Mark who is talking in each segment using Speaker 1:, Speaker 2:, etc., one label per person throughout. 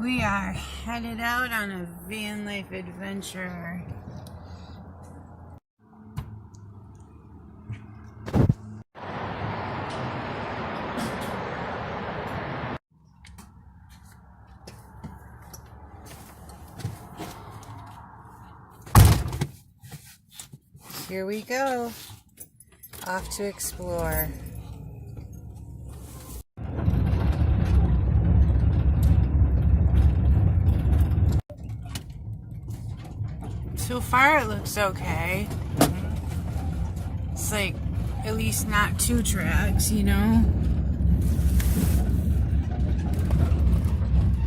Speaker 1: We are headed out on a van life adventure. Here we go, off to explore. So far it looks okay. It's like at least not 2 tracks, you know?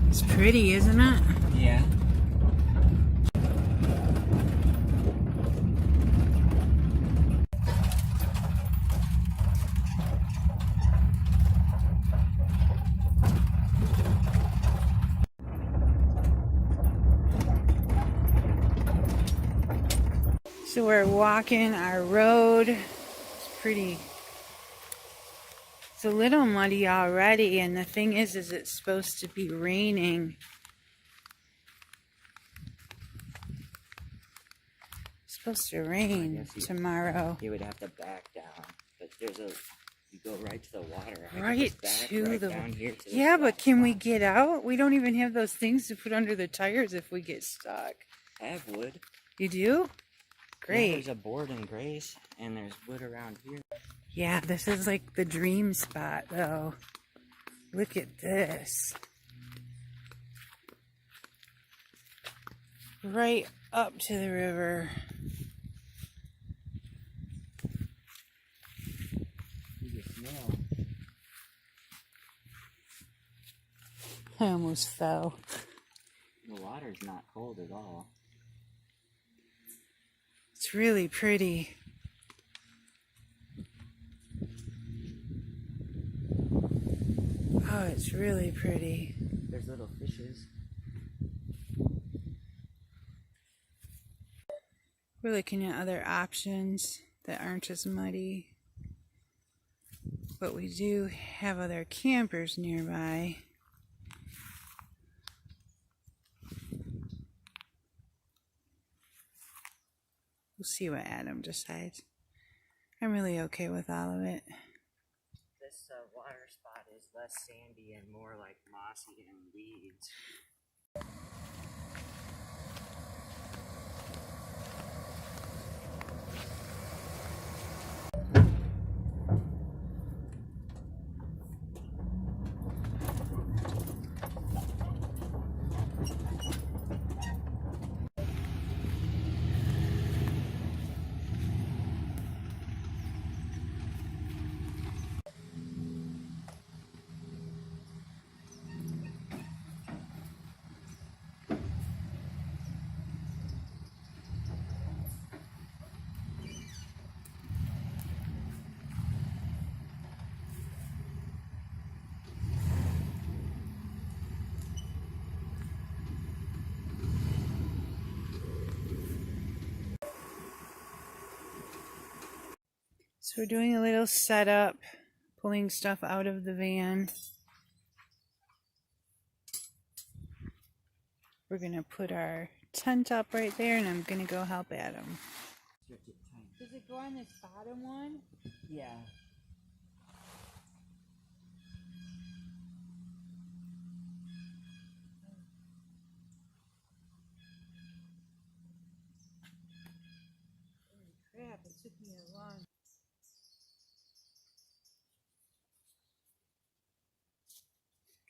Speaker 1: It's pretty, isn't it?
Speaker 2: Yeah.
Speaker 1: So we're walking our road. It's pretty. It's a little muddy already, and the thing is it's supposed to be raining. It's supposed to rain tomorrow.
Speaker 2: You would have to back down, but you go right to the water.
Speaker 1: Right to the
Speaker 2: down here to
Speaker 1: yeah, but can we get out? We don't even have those things to put under the tires if we get stuck.
Speaker 2: I have wood.
Speaker 1: You do? Great.
Speaker 2: Yeah, there's a board in Grace, and there's wood around here.
Speaker 1: Yeah, this is like the dream spot, though. Look at this. Right up to the river.
Speaker 2: You can smell.
Speaker 1: I almost fell.
Speaker 2: The water's not cold at all.
Speaker 1: It's really pretty. Oh, it's really pretty.
Speaker 2: There's little fishes.
Speaker 1: We're looking at other options that aren't as muddy. But we do have other campers nearby. We'll see what Adam decides. I'm really okay with all of it.
Speaker 2: This water spot is less sandy and more like mossy and weeds.
Speaker 1: So we're doing a little setup, pulling stuff out of the van. We're going to put our tent up right there, and I'm going to go help Adam. Does it go on this bottom one?
Speaker 2: Yeah.
Speaker 1: Holy crap, it took me a long...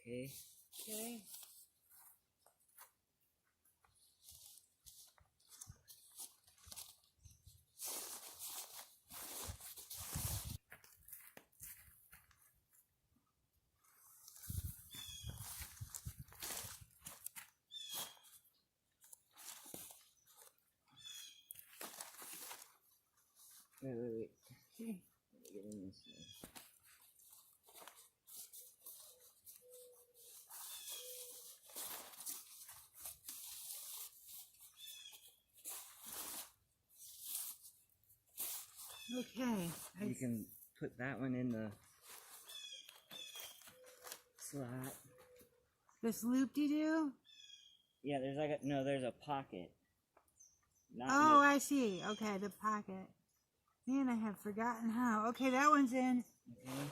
Speaker 2: Okay.
Speaker 1: Okay.
Speaker 2: Wait.
Speaker 1: Okay.
Speaker 2: Let me get in this way.
Speaker 1: Okay.
Speaker 2: You can put that one in the slot.
Speaker 1: This loop-de-doo?
Speaker 2: Yeah, there's like a, no, there's a pocket. Not
Speaker 1: Oh, I see. Okay, the pocket. Man, I have forgotten how. Okay, that one's in.
Speaker 2: Mhm.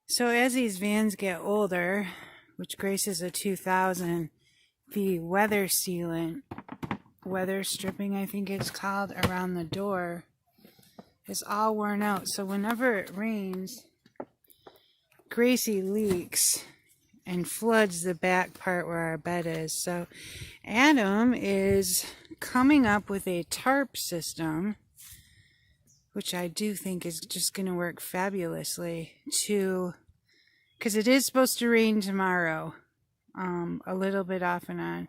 Speaker 1: So as these vans get older, which Grace is a 2000, the weather sealant, weather stripping I think it's called, around the door is all worn out. So whenever it rains, Gracie leaks and floods the back part where our bed is. So Adam is coming up with a tarp system, which I do think is just going to work fabulously, because it is supposed to rain tomorrow, a little bit off and on.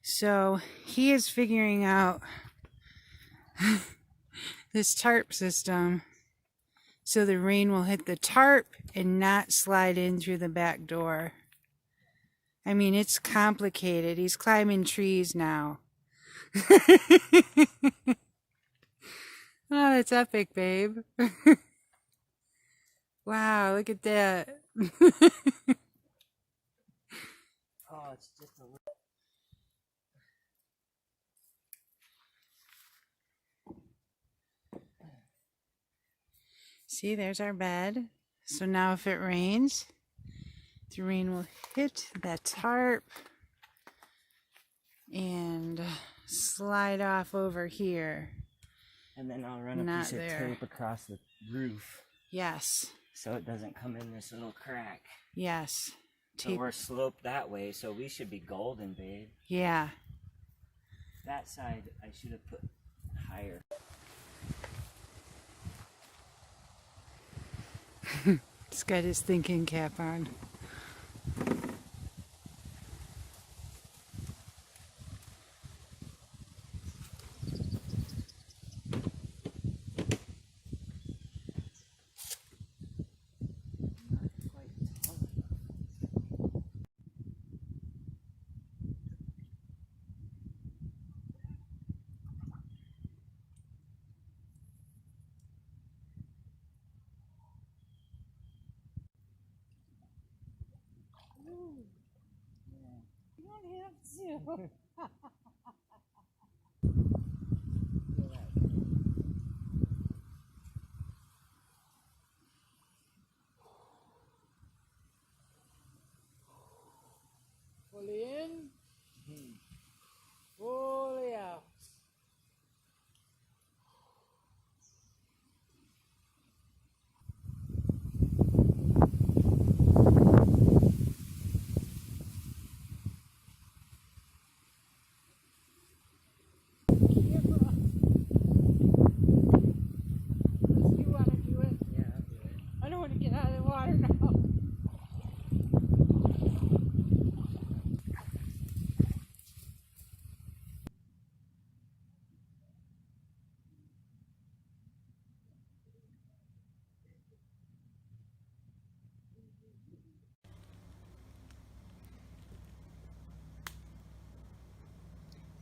Speaker 1: So he is figuring out this tarp system so the rain will hit the tarp and not slide in through the back door. I mean, it's complicated. He's climbing trees now. Oh, that's epic, babe. Wow, look at that.
Speaker 2: Oh, it's just a little.
Speaker 1: See, there's our bed. So now if it rains, the rain will hit that tarp and slide off over here.
Speaker 2: And then I'll run a
Speaker 1: Not
Speaker 2: piece of
Speaker 1: there.
Speaker 2: tape across the roof
Speaker 1: Yes,
Speaker 2: so it doesn't come in this little crack.
Speaker 1: yes.
Speaker 2: So we're sloped that way, so we should be golden, babe.
Speaker 1: Yeah.
Speaker 2: That side I should have put higher.
Speaker 1: He's got his thinking cap on. You don't have to. Fully in, fully out. You want to do it?
Speaker 2: Yeah, I'll do it.
Speaker 1: I don't want to get out of the water now.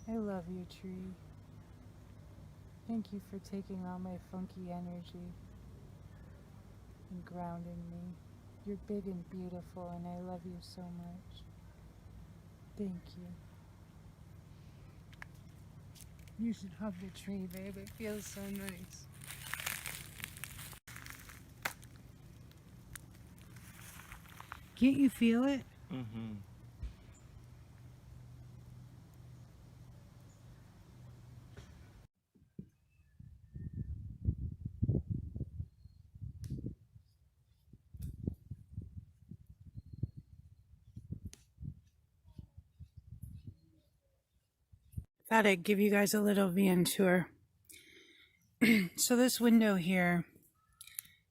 Speaker 1: I love you, tree. Thank you for taking all my funky energy and grounding me. You're big and beautiful, and I love you so much. Thank you. You should hug the tree, babe. It feels so nice. Can't you feel it?
Speaker 2: Mm-hmm.
Speaker 1: thought I'd give you guys a little van tour. So this window here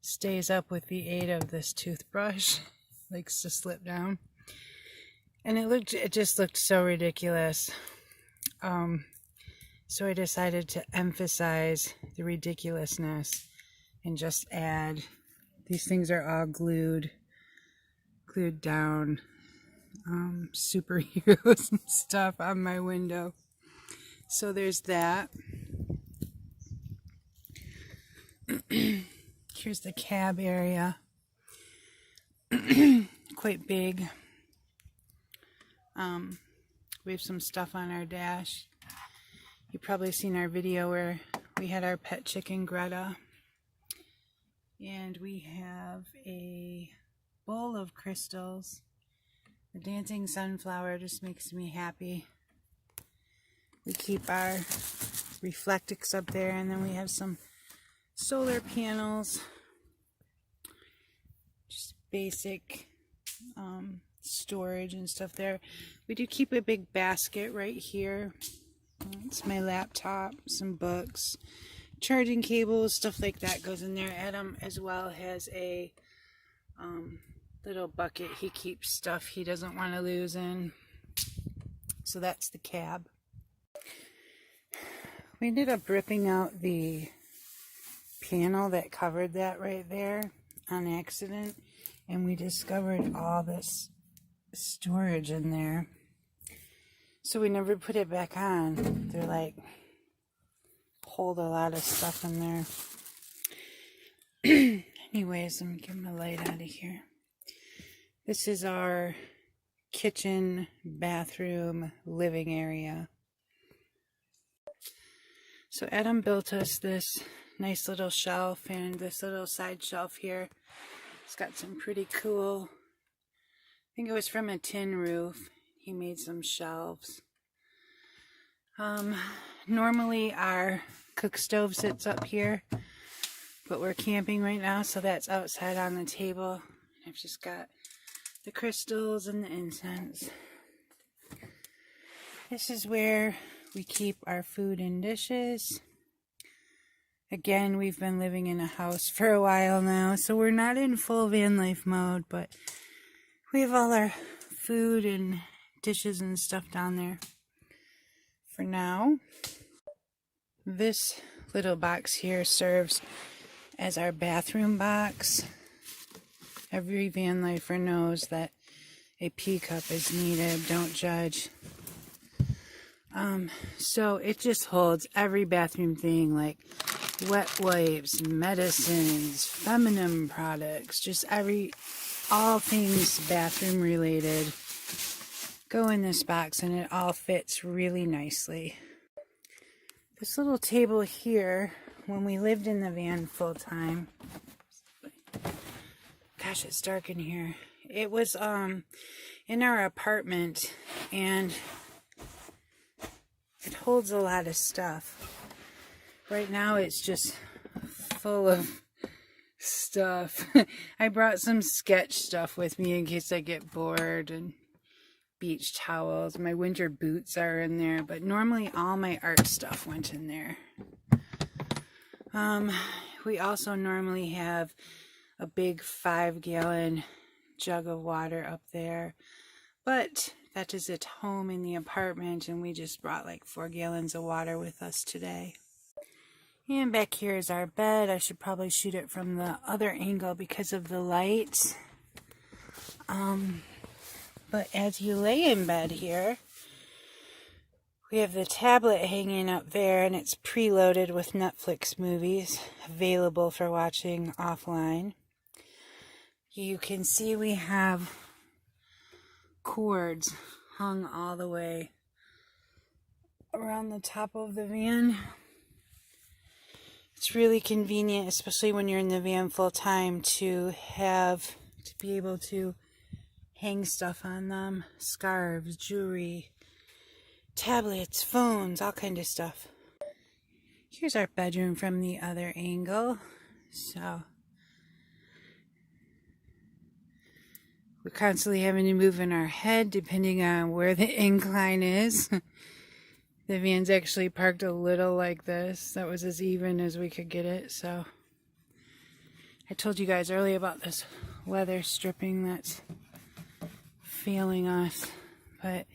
Speaker 1: stays up with the aid of this toothbrush. Likes to slip down. And it just looked so ridiculous. So I decided to emphasize the ridiculousness and just add, these things are all glued down, superheroes and stuff on my window. So there's that. Here's the cab area. Quite big. We have some stuff on our dash. You've probably seen our video where we had our pet chicken Greta. And we have a bowl of crystals. The dancing sunflower just makes me happy. We keep our reflectix up there, and then we have some solar panels. Just basic storage and stuff there. We do keep a big basket right here. It's my laptop, some books, charging cables, stuff like that goes in there. Adam as well has a little bucket he keeps stuff he doesn't want to lose in. So that's the cab. We ended up ripping out the panel that covered that right there on accident, and we discovered all this storage in there. So we never put it back on. They're like, hold a lot of stuff in there. Anyways, let me get my light out of here. This is our kitchen, bathroom, living area. So Adam built us this nice little shelf and this little side shelf here. It's got some pretty cool, I think it was from a tin roof. He made some shelves. Normally our cook stove sits up here, but we're camping right now, so that's outside on the table. I've just got the crystals and the incense. This is where we keep our food and dishes. Again, we've been living in a house for a while now, so we're not in full van life mode, but we have all our food and dishes and stuff down there for now. This little box here serves as our bathroom box. Every van lifer knows that a pee cup is needed. Don't judge. So it just holds every bathroom thing, like wet wipes, medicines, feminine products, just all things bathroom related go in this box, and it all fits really nicely. This little table here, when we lived in the van full time, gosh, it's dark in here. It was in our apartment, and it holds a lot of stuff. Right now it's just full of stuff. I brought some sketch stuff with me in case I get bored, and beach towels. My winter boots are in there, but normally all my art stuff went in there. We also normally have a big 5-gallon jug of water up there, but that is at home in the apartment, and we just brought like 4 gallons of water with us today. And back here is our bed. I should probably shoot it from the other angle because of the light. But as you lay in bed here, we have the tablet hanging up there, and it's preloaded with Netflix movies available for watching offline. You can see we have cords hung all the way around the top of the van. It's really convenient, especially when you're in the van full time, to be able to hang stuff on them. Scarves, jewelry, tablets, phones, all kind of stuff. Here's our bedroom from the other angle. So we're constantly having to move in our head depending on where the incline is. The van's actually parked a little like this. That was as even as we could get it. So I told you guys earlier about this weather stripping that's failing us. But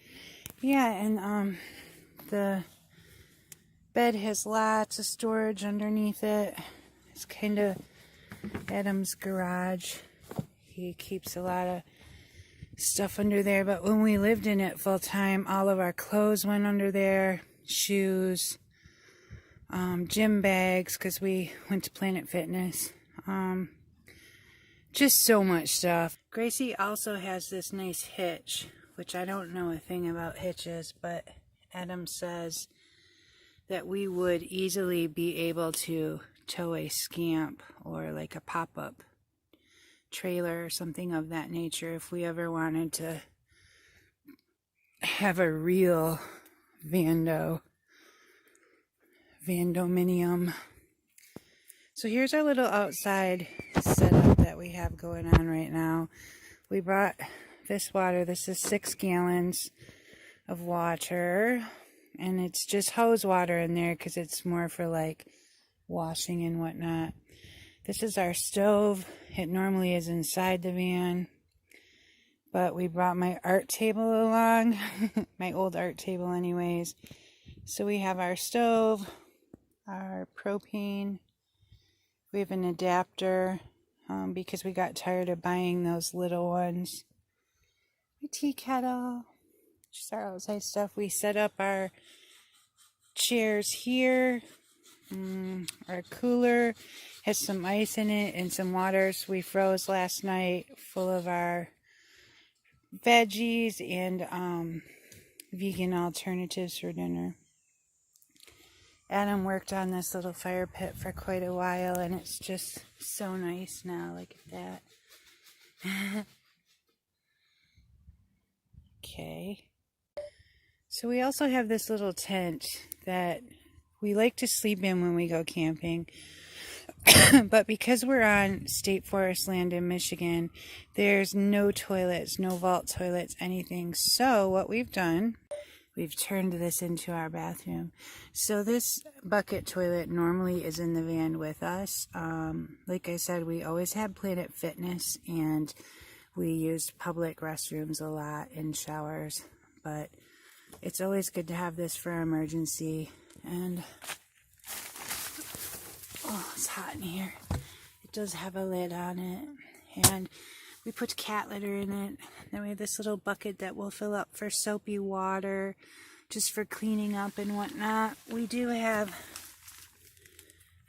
Speaker 1: yeah, and the bed has lots of storage underneath it. It's kind of Adam's garage. He keeps a lot of stuff under there, but when we lived in it full time, all of our clothes went under there, shoes, gym bags, because we went to Planet Fitness, just so much stuff. Gracie also has this nice hitch, which I don't know a thing about hitches, but Adam says that we would easily be able to tow a scamp or like a pop-up trailer or something of that nature if we ever wanted to have a real vandominium. So here's our little outside setup that we have going on right now. We brought this water. This is 6 gallons of water, and it's just hose water in there because it's more for like washing and whatnot. This is our stove. It normally is inside the van, but we brought my art table along, my old art table anyways. So we have our stove, our propane, we have an adapter because we got tired of buying those little ones. My tea kettle, just our outside stuff. We set up our chairs here. Our cooler has some ice in it and some waters we froze last night full of our veggies and vegan alternatives for dinner. Adam worked on this little fire pit for quite a while, and it's just so nice now. Look at that. Okay. So we also have this little tent that we like to sleep in when we go camping. But because we're on state forest land in Michigan, there's no toilets, no vault toilets, anything. So what we've done, we've turned this into our bathroom. So this bucket toilet normally is in the van with us. Like I said, we always had Planet Fitness, and we used public restrooms a lot and showers. But it's always good to have this for emergency. And oh, it's hot in here. It does have a lid on it. And we put cat litter in it. Then we have this little bucket that we'll fill up for soapy water, just for cleaning up and whatnot. We do have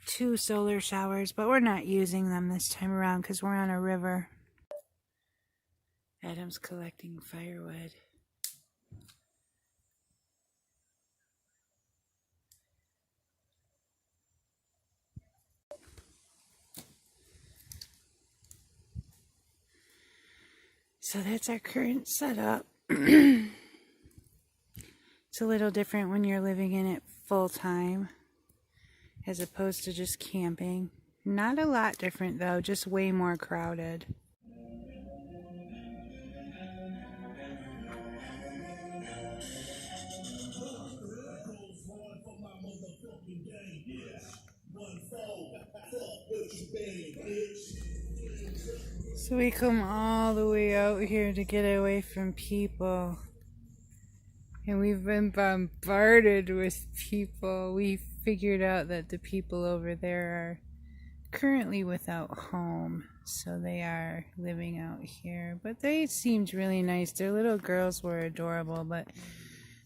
Speaker 1: 2 solar showers, but we're not using them this time around because we're on a river. Adam's collecting firewood. So that's our current setup. It's a little different when you're living in it full time as opposed to just camping. Not a lot different though, just way more crowded. So we come all the way out here to get away from people. And we've been bombarded with people. We figured out that the people over there are currently without home. So they are living out here. But they seemed really nice. Their little girls were adorable. But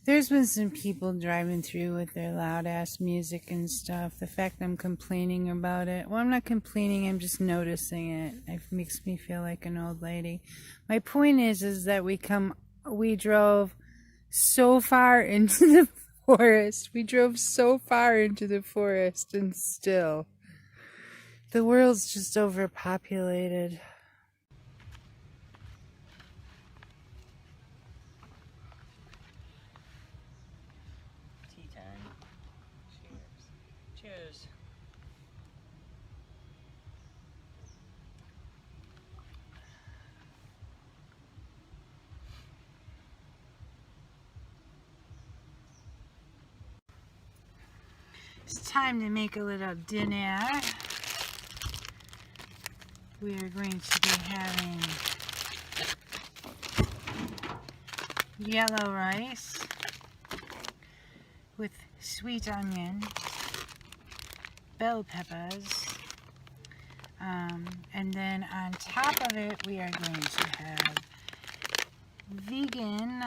Speaker 1: there's been some people driving through with their loud ass music and stuff. The fact I'm complaining about it. Well, I'm not complaining, I'm just noticing it. It makes me feel like an old lady. My point is that we drove so far into the forest. We drove so far into the forest, and still the world's just overpopulated.
Speaker 2: Tea time. Cheers. Cheers.
Speaker 1: time to make a little dinner. We are going to be having yellow rice with sweet onion, bell peppers, and then on top of it we are going to have vegan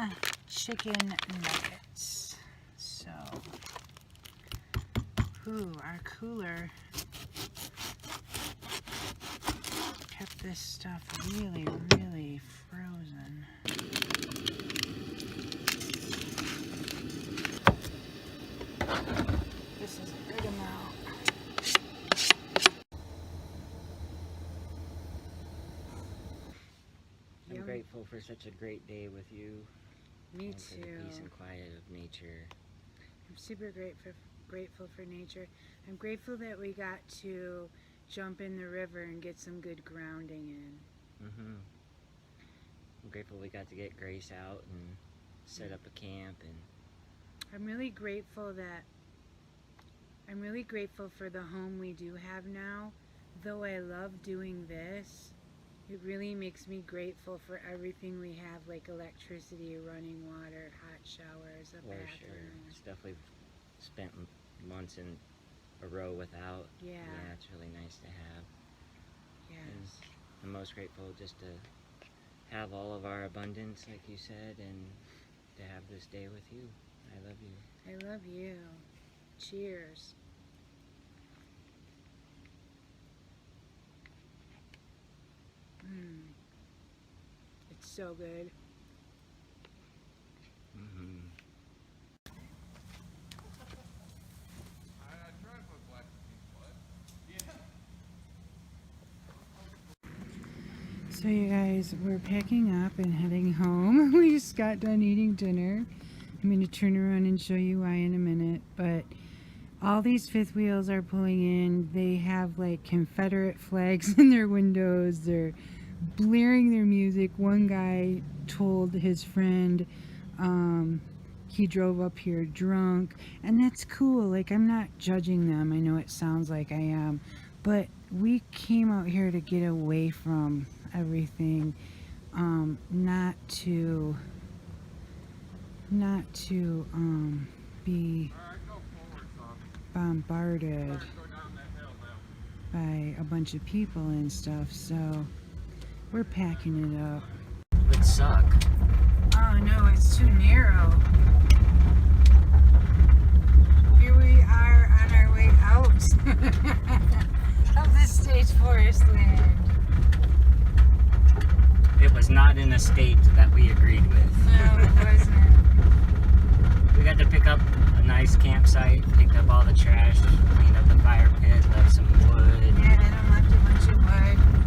Speaker 1: chicken nuggets. So, ooh, our cooler kept this stuff really, really frozen. This is a good amount.
Speaker 2: I'm grateful for such a great day with you.
Speaker 1: Me
Speaker 2: and for
Speaker 1: too.
Speaker 2: the peace and quiet of nature.
Speaker 1: I'm super grateful for nature. I'm grateful that we got to jump in the river and get some good grounding in.
Speaker 2: I'm grateful we got to get Grace out and set up a camp, and
Speaker 1: I'm really grateful for the home we do have now. Though I love doing this, it really makes me grateful for everything we have, like electricity, running water, hot showers, a bathroom.
Speaker 2: sure, stuff we've spent months in a row without.
Speaker 1: Yeah.
Speaker 2: It's really nice to have.
Speaker 1: Yes.
Speaker 2: And I'm most grateful just to have all of our abundance, like you said, and to have this day with you. I love you.
Speaker 1: I love you. Cheers. It's so good. So you guys, we're packing up and heading home. We just got done eating dinner. I'm going to turn around and show you why in a minute. But all these fifth wheels are pulling in. They have like Confederate flags in their windows. They're blaring their music. One guy told his friend he drove up here drunk. And that's cool. Like, I'm not judging them. I know it sounds like I am. But we came out here to get away from everything, not to be bombarded by a bunch of people and stuff. So we're packing it up.
Speaker 2: It would suck.
Speaker 1: Oh no, it's too narrow. Here we are on our way out of the state forest land.
Speaker 2: It was not in a state that we agreed with.
Speaker 1: No, it wasn't.
Speaker 2: We got to pick up a nice campsite, picked up all the trash, cleaned up the fire pit, left some wood.
Speaker 1: Yeah, Adam left a bunch of wood.